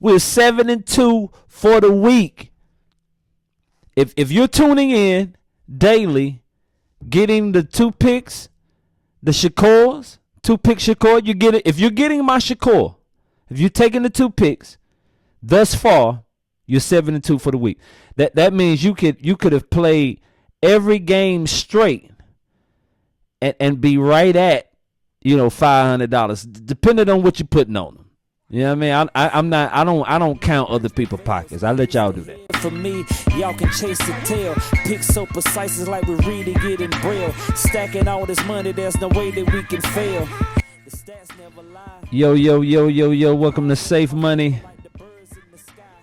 We're 7-2 for the week. If you're tuning in daily, getting the 2 picks, the Shakors, 2-pick Shakor, you get it. If you're getting my Shakor, if you're taking the 2 picks, thus far, you're 7-2 for the week. That means you could have played every game straight and be right at $500, depending on what you're putting on them. You know what I mean? I don't count other people's pockets. I let y'all do that. For me, y'all can chase the tail. Pick so precise, it's like we're reading it in braille. Stacking all this money, there's no way that we can fail. The stats never lie. Yo, welcome to Safe Money.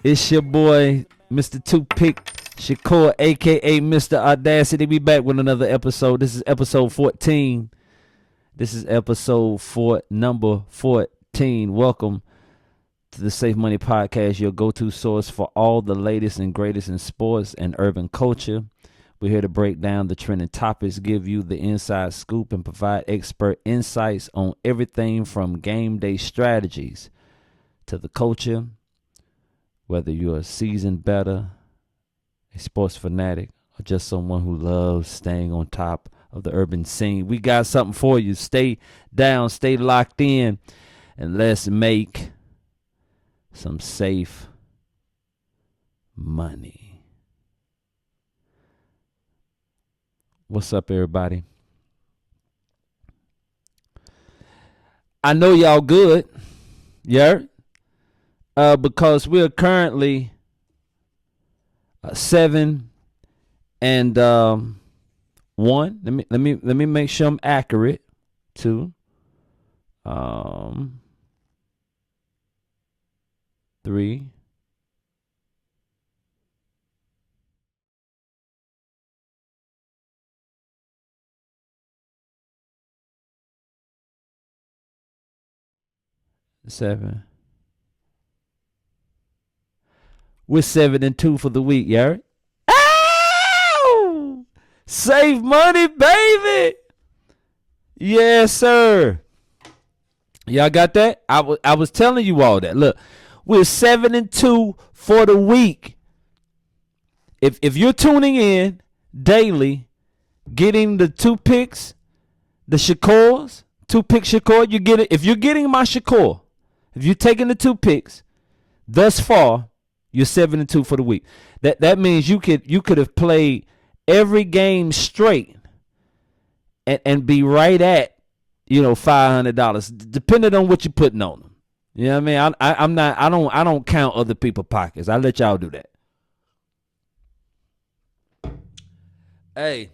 It's your boy, Mr. 2-pick Shakor, a.k.a. Mr. Audacity. We back with another episode. This is episode 14. Number 14. Welcome to the Safe Money Podcast, your go-to source for all the latest and greatest in sports and urban culture. We're here to break down the trending topics, give you the inside scoop, and provide expert insights on everything from game day strategies to the culture. Whether you're a seasoned bettor, a sports fanatic, or just someone who loves staying on top of the urban scene, we got something for you. Stay down, stay locked in, and let's make some safe money. What's up, everybody? I know y'all good. Yeah. Because we're currently 7-1. Let me make sure I'm accurate too. 3. Seven. We're 7-2 for the week, yeah. Ow! Save money, baby. Yes, sir. Y'all got that? I was telling you all that. Look, we're 7-2 for the week. If you're tuning in daily, getting the 2 picks, the Shakors, 2-pick Shakor, you get it. If you're getting my Shakor, if you're taking the 2 picks, thus far, you're 7-2 for the week. That means you could have played every game straight and be right at $500, depending on what you're putting on them. You know what I mean? I don't count other people's pockets. I let y'all do that. Hey,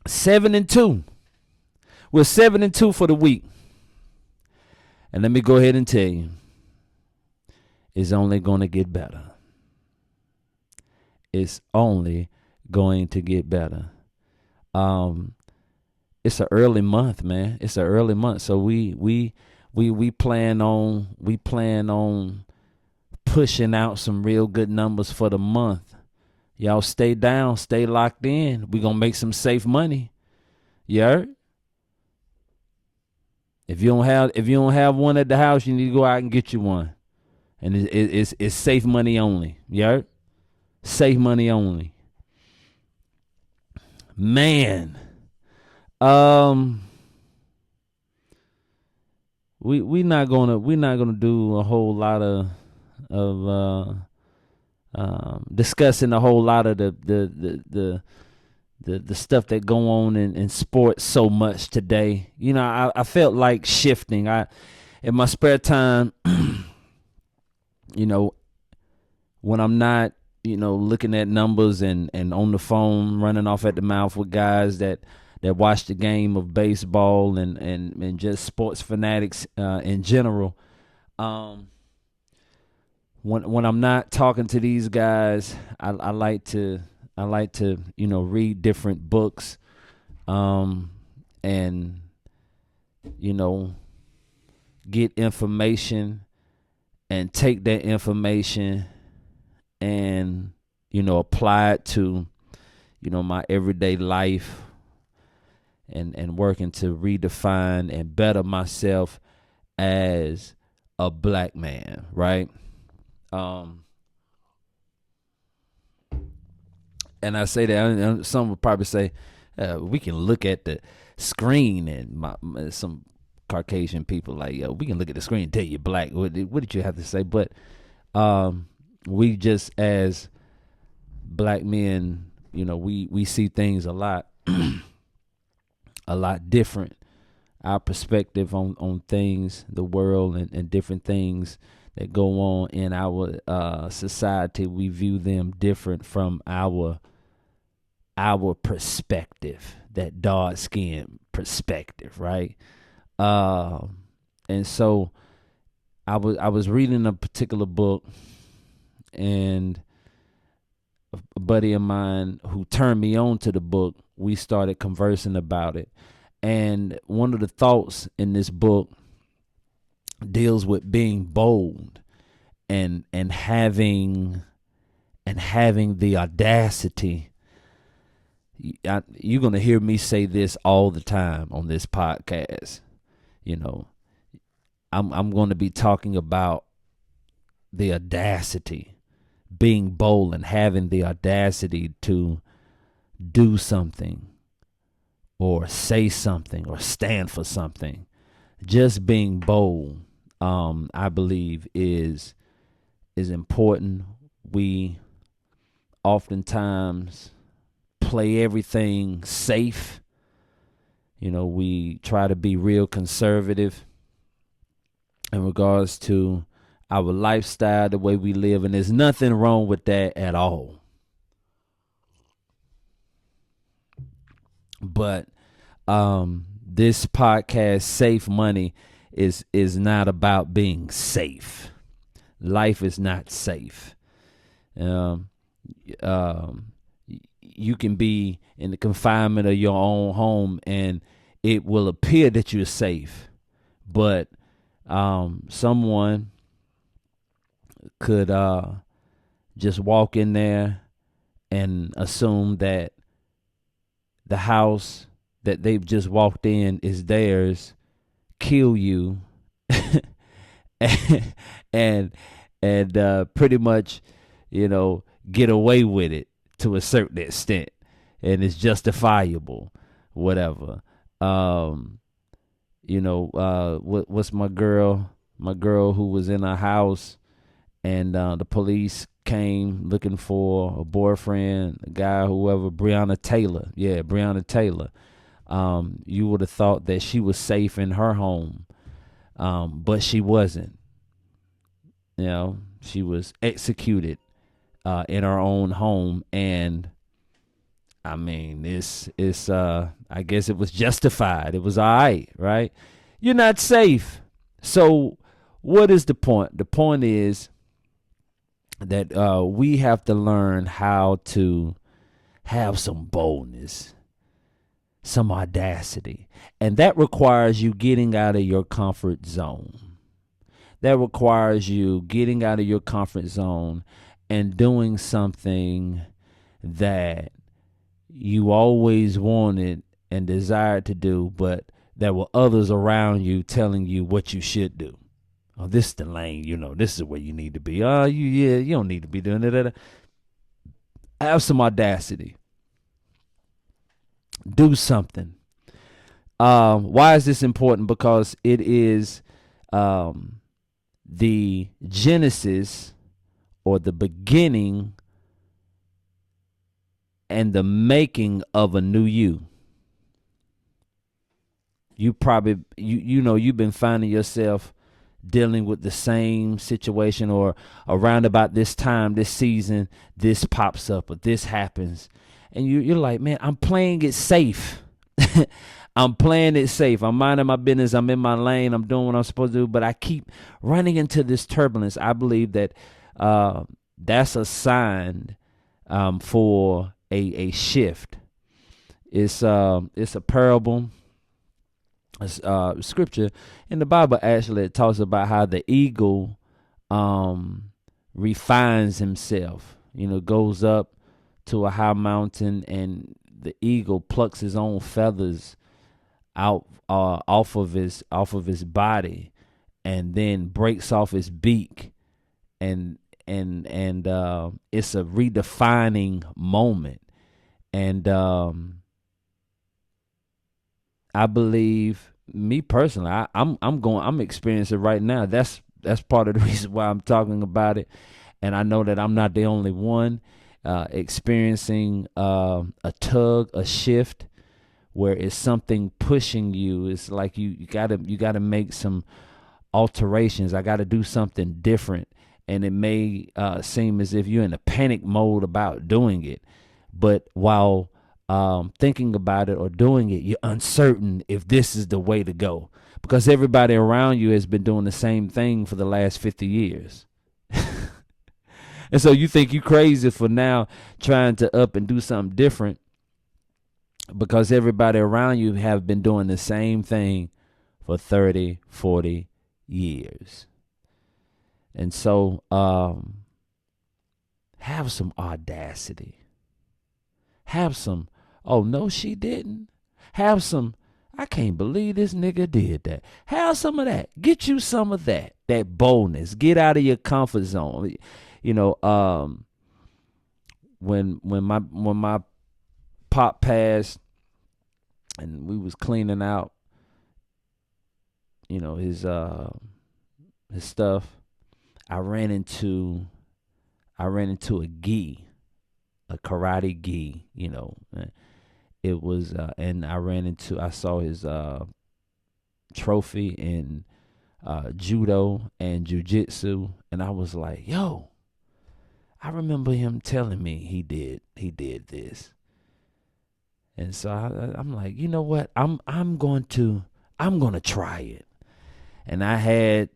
7-2. We're 7-2 for the week. And let me go ahead and tell you, it's only going to get better. It's only going to get better. It's an early month, man. It's an early month, so we plan on pushing out some real good numbers for the month. Y'all stay down, stay locked in. We're gonna make some safe money. You heard? If you don't have one at the house, you need to go out and get you one. And it's safe money only. You heard? Safe money only. Man. We not gonna do a whole lot of discussing a whole lot of the stuff that go on in sports so much today. I felt like shifting. In my spare time, when I'm not, looking at numbers and on the phone running off at the mouth with guys that watch the game of baseball and just sports fanatics in general. When I'm not talking to these guys, I like to read different books, and get information and take that information and apply it to my everyday life, and working to redefine and better myself as a black man, right? Um, and I say that, and some would probably say, we can look at the screen, and some Caucasian people like, yo, we can look at the screen and tell you black. What did you have to say? But we just as black men, we see things a lot, a lot different. Our perspective on things, the world, and different things that go on in our society, we view them different from our perspective, that dark skin perspective, right? And so I was reading a particular book, and a buddy of mine who turned me on to the book, we started conversing about it. And one of the thoughts in this book deals with being bold and having the audacity. You're going to hear me say this all the time on this podcast. I'm going to be talking about the audacity, being bold and having the audacity to do something or say something or stand for something. Just being bold, I believe, is important. We oftentimes play everything safe. We try to be real conservative in regards to our lifestyle, the way we live, and there's nothing wrong with that at all. But this podcast, Safe Money, is not about being safe. Life is not safe. You can be in the confinement of your own home, and it will appear that you're safe, but someone could just walk in there and assume that the house that they've just walked in is theirs, kill you, and pretty much, get away with it to a certain extent, and it's justifiable, whatever. What's my girl who was in a house, and the police came looking for a boyfriend, a guy, whoever, Breonna Taylor. Yeah, Breonna Taylor. You would have thought that she was safe in her home, but she wasn't. She was executed in her own home, and I mean, it's I guess it was justified. It was all right? You're not safe. So what is the point? The point is that we have to learn how to have some boldness, some audacity. And that requires you getting out of your comfort zone. That requires you getting out of your comfort zone and doing something that you always wanted and desired to do, but there were others around you telling you what you should do. Oh, this is the lane, this is where you need to be. Oh, you don't need to be doing that. Have some audacity. Do something. Why is this important? Because it is the genesis or the beginning and the making of a new you. You probably, you've been finding yourself dealing with the same situation, or around about this time, this season, this pops up or this happens. And you're like, man, I'm playing it safe. I'm playing it safe. I'm minding my business. I'm in my lane. I'm doing what I'm supposed to do. But I keep running into this turbulence. I believe that that's a sign for a shift. It's a parable. Scripture in the Bible actually it talks about how the eagle refines himself. Goes up to a high mountain, and the eagle plucks his own feathers out off of his body, and then breaks off his beak, and it's a redefining moment. And I believe, me personally, I'm experiencing it right now. That's part of the reason why I'm talking about it. And I know that I'm not the only one experiencing a tug, a shift, where it's something pushing you. It's like you gotta make some alterations. I gotta do something different. And it may seem as if you're in a panic mode about doing it. But while thinking about it or doing it, you're uncertain if this is the way to go, because everybody around you has been doing the same thing for the last 50 years. And so you think you crazy for now trying to up and do something different, because everybody around you have been doing the same thing for 30, 40 years. And so have some audacity. Have some, oh, no, she didn't. Have some, I can't believe this nigga did that. Have some of that. Get you some of that boldness. Get out of your comfort zone. You know, when my pop passed and we was cleaning out, you know, his stuff, I ran into a gi, a karate gi, you know. It was and I saw his trophy in judo and jiu-jitsu, and I was like, yo, I remember him telling me he did this. And so I'm like, you know what? I'm going to try it. And I had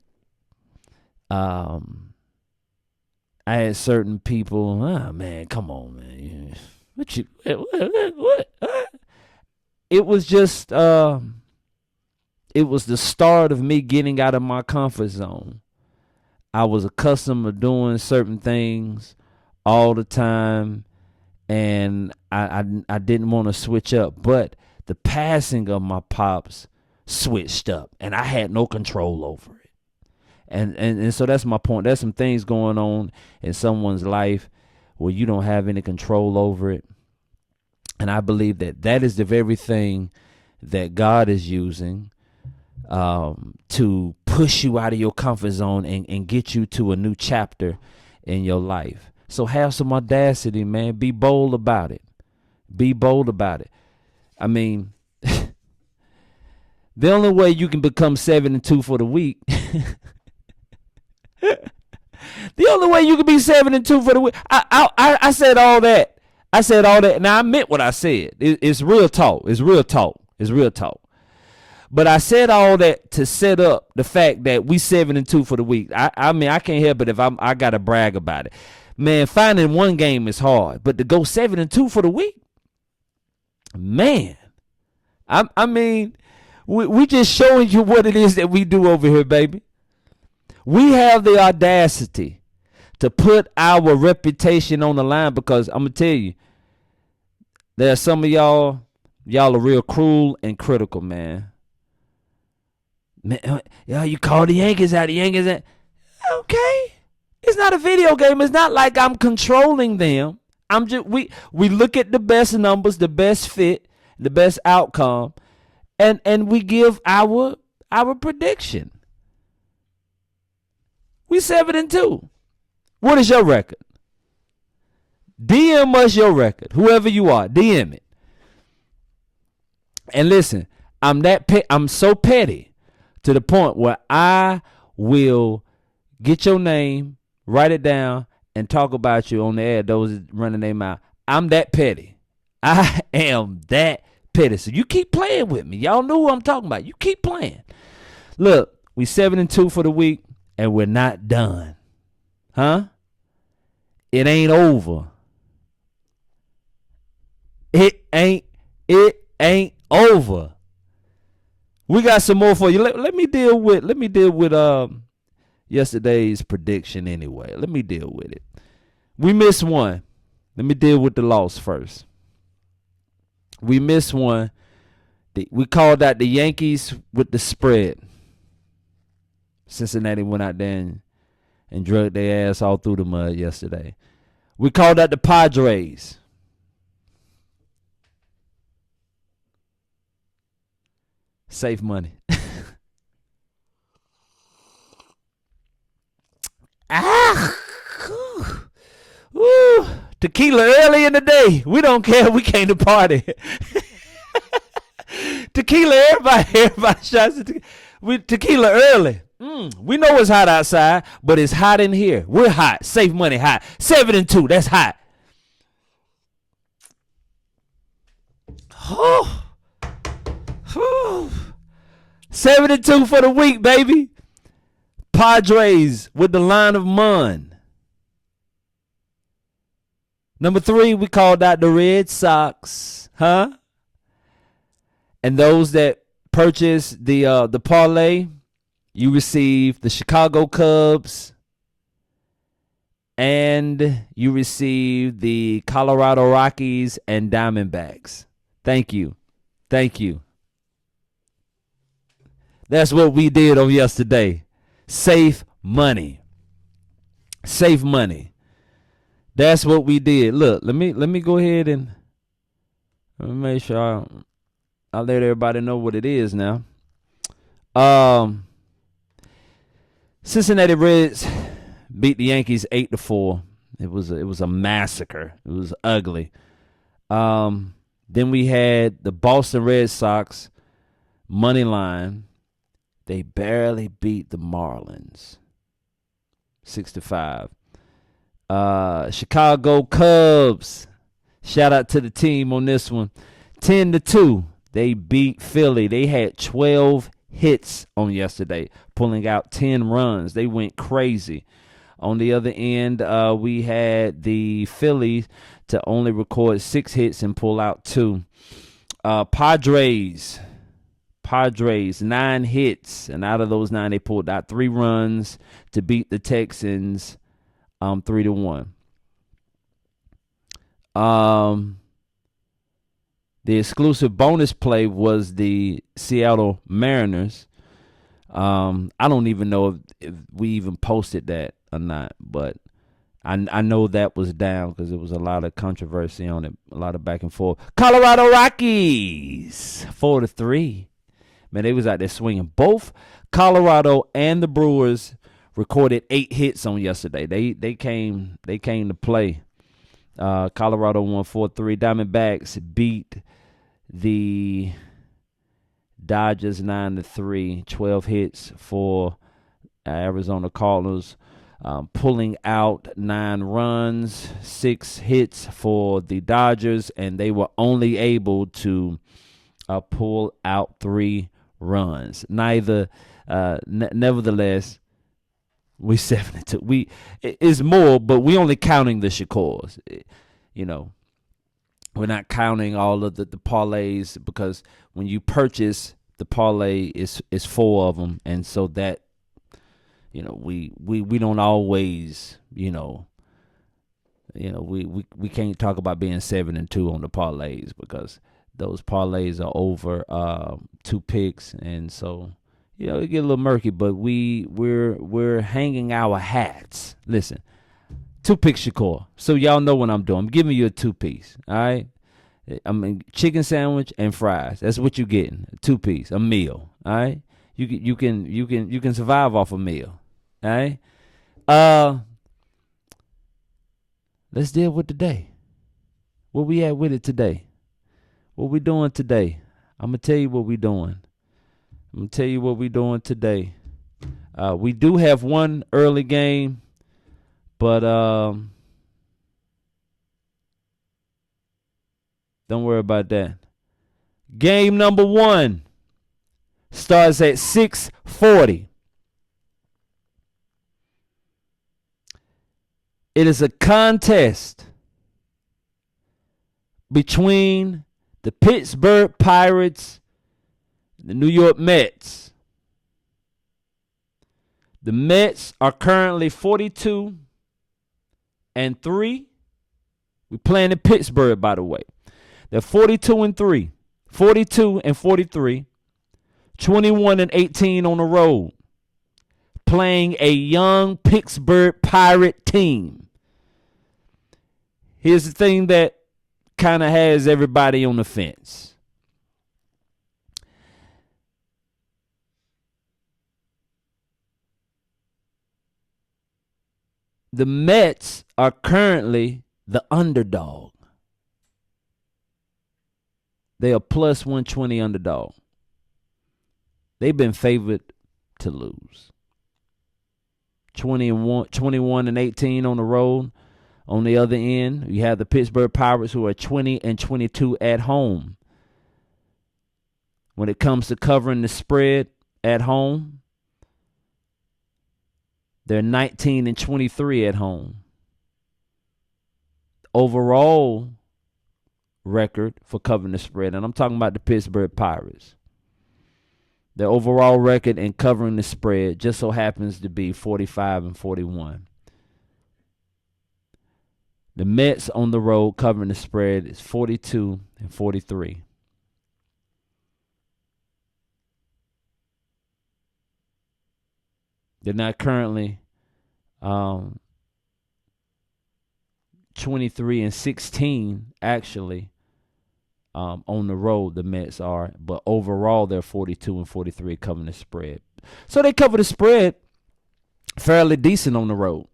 certain people, oh man, come on, man. What? It was just it was the start of me getting out of my comfort zone. I was accustomed to doing certain things all the time, and I didn't want to switch up. But the passing of my pops switched up, and I had no control over it. And so that's my point. There's some things going on in someone's life where you don't have any control over it. And I believe that is the very thing that God is using to push you out of your comfort zone and get you to a new chapter in your life. So have some audacity, man. Be bold about it. Be bold about it. I mean, the only way you can become 7-2 for the week, the only way you can be 7-2 for the week, I said all that. I said all that. Now, I meant what I said. It's real talk. It's real talk. It's real talk. But I said all that to set up the fact that we 7-2 for the week. I mean, I can't help it if I got to brag about it. Man, finding one game is hard, but to go 7-2 for the week, man, I mean, we just showing you what it is that we do over here, baby. We have the audacity to put our reputation on the line, because I'm going to tell you, there are some of y'all are real cruel and critical, man. Man, you call the Yankees out, okay. It's not a video game. It's not like I'm controlling them. We look at the best numbers, the best fit, the best outcome, and we give our prediction. We 7-2. What is your record? DM us your record. Whoever you are, DM it. And listen, I'm so petty to the point where I will get your name, write it down, and talk about you on the air. Those running their mouth. I'm that petty. I am that petty. So you keep playing with me. Y'all know who I'm talking about. You keep playing. Look, we 7-2 for the week, and we're not done. Huh? It ain't over. It ain't over. We got some more for you. Let me deal with yesterday's prediction anyway. Let me deal with it. We missed one. Let me deal with the loss first. We missed one. We called out the Yankees with the spread. Cincinnati went out there and drug their ass all through the mud yesterday. We called out the Padres. Safe money. Woo. Tequila early in the day. We don't care. We came to party. Tequila, everybody shots at tequila early. We know it's hot outside, but it's hot in here. We're hot. Safe money hot. 7-2. That's hot. 7-2 for the week, baby. Padres with the line of Mun. Number 3, we called out the Red Sox, huh? And those that purchased the parlay, you received the Chicago Cubs, and you received the Colorado Rockies and Diamondbacks. Thank you. Thank you. That's what we did on yesterday. Safe money. Safe money. That's what we did. Look, let me go ahead and let me make sure I'll let everybody know what it is now. Cincinnati Reds beat the Yankees 8-4. It was a massacre. It was ugly. Then we had the Boston Red Sox money line. They barely beat the Marlins 6-5. Chicago Cubs, shout out to the team on this one, 10-2. They beat Philly. They had 12 hits on yesterday, pulling out 10 runs. They went crazy. On the other end, we had the Phillies to only record 6 hits and pull out 2. Padres, 9 hits, and out of those 9, they pulled out 3 runs to beat the Texans 3-1. The exclusive bonus play was the Seattle Mariners. I don't even know if we even posted that or not, but I know that was down because there was a lot of controversy on it, a lot of back and forth. Colorado Rockies 4-3. Man, they was out there swinging. Both Colorado and the Brewers recorded 8 hits on yesterday. They came to play. Colorado won 4-3. Diamondbacks beat the Dodgers 9-3. 12 hits for Arizona Cardinals, pulling out 9 runs, 6 hits for the Dodgers, and they were only able to pull out 3 runs. Nevertheless, we 7-2. It's more, but we only counting the Shakors. We're not counting all of the parlays, because when you purchase the parlay, it's 4 of them, and so that we don't always we can't talk about being 7-2 on the parlays, because those parlays are over 2 picks, and so it get a little murky. But we're hanging our hats. Listen, 2 pick Shakur, so y'all know what I'm doing. I'm giving you a 2-piece. All right, I mean, chicken sandwich and fries. That's what you're getting. A 2-piece, a meal. All right, you can survive off a meal. All right, let's deal with today. Where we at with it today? What we doing today? I'm gonna tell you what we doing. Today. We do have one early game, but don't worry about that. Game number 1 starts at 6:40. It is a contest between the Pittsburgh Pirates and the New York Mets. The Mets are currently 42-3. We're playing in Pittsburgh, by the way. They're 42-3, 42-43, 21-18 on the road. playing a young Pittsburgh Pirate team. Here's the thing that kind of has everybody on the fence. The Mets are currently the underdog. They are plus 120 underdog. They've been favored to lose. 21 and 18 on the road. On the other end, you have the Pittsburgh Pirates, who are 20 and 22 at home. When it comes to covering the spread at home, they're 19 and 23 at home. Overall record for covering the spread, and I'm talking about the Pittsburgh Pirates. Their overall record in covering the spread just so happens to be 45 and 41. The Mets on the road covering the spread is 42 and 43. They're not currently 23 and 16 actually on the road. The Mets are, but overall they're 42 and 43 covering the spread. So they cover the spread fairly decent on the road.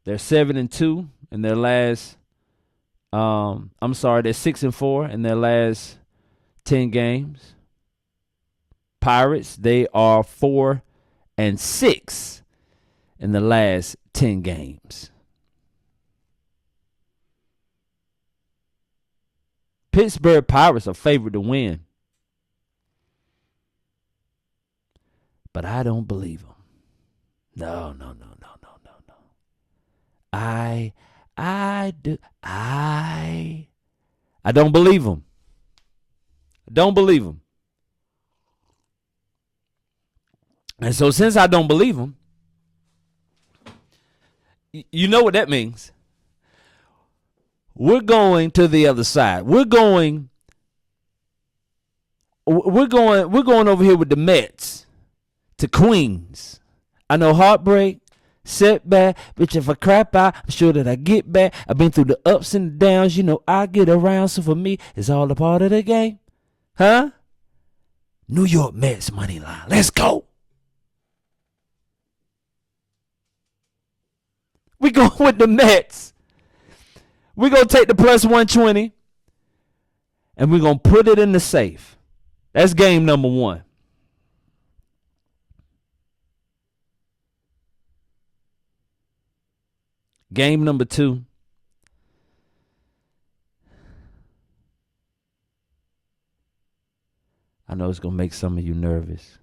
They're 7-2 in their last. They're 6-4 in their last 10 games. Pirates, they are 4-6 in the last 10 games. Pittsburgh Pirates are favored to win, but I don't believe them. No. I don't believe them. Don't believe them. And so since I don't believe them, you know what that means. We're going to the other side. We're going over here with the Mets to Queens. I know heartbreak, setback, bitch, if I crap out, I'm sure that I get back. I've been through the ups and the downs, you know, I get around. So for me, it's all a part of the game. Huh? New York Mets money line. Let's go. We going with the Mets. We're going to take the plus 120 and we're going to put it in the safe. That's game number one. Game number two. I know it's going to make some of you nervous.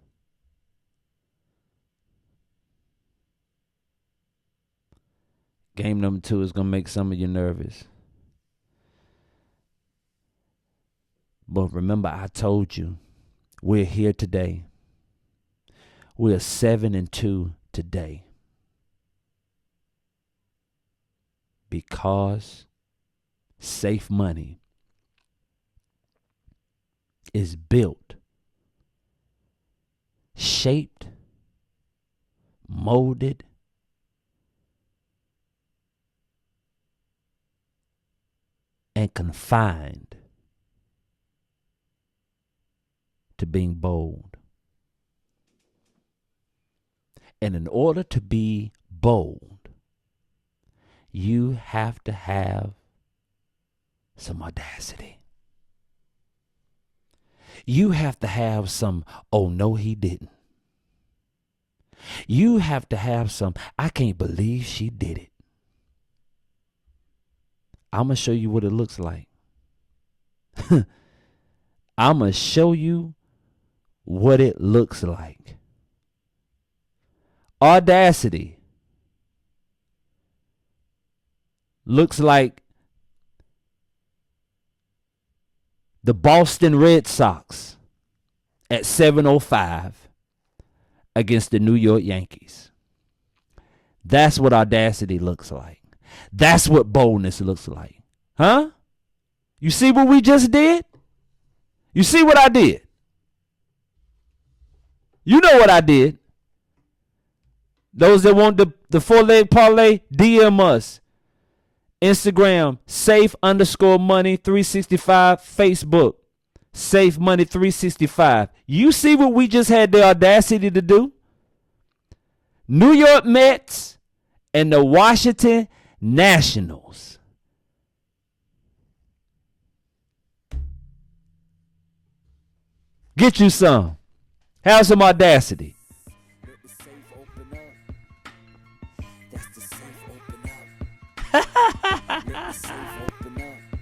Game number two is going to make some of you nervous. But remember, I told you, we're here today. We're 7-2 today. Because safe money is built, shaped, molded, and confined to being bold. And in order to be bold, you have to have some audacity. You have to have some, oh no, he didn't. You have to have some, I can't believe she did it. I'm going to show you what it looks like. I'm going to show you what it looks like. Audacity looks like the Boston Red Sox at 7:05 against the New York Yankees. That's what audacity looks like. That's what boldness looks like. Huh? You see what we just did? You see what I did? You know what I did. Those that want the 4-leg parlay, DM us. Instagram, safe_money365. Facebook, safe money 365. You see what we just had the audacity to do? New York Mets and the Washington Nationals. Get you some. Have some audacity. Let the safe open up. That's the safe open up. Let the safe open up.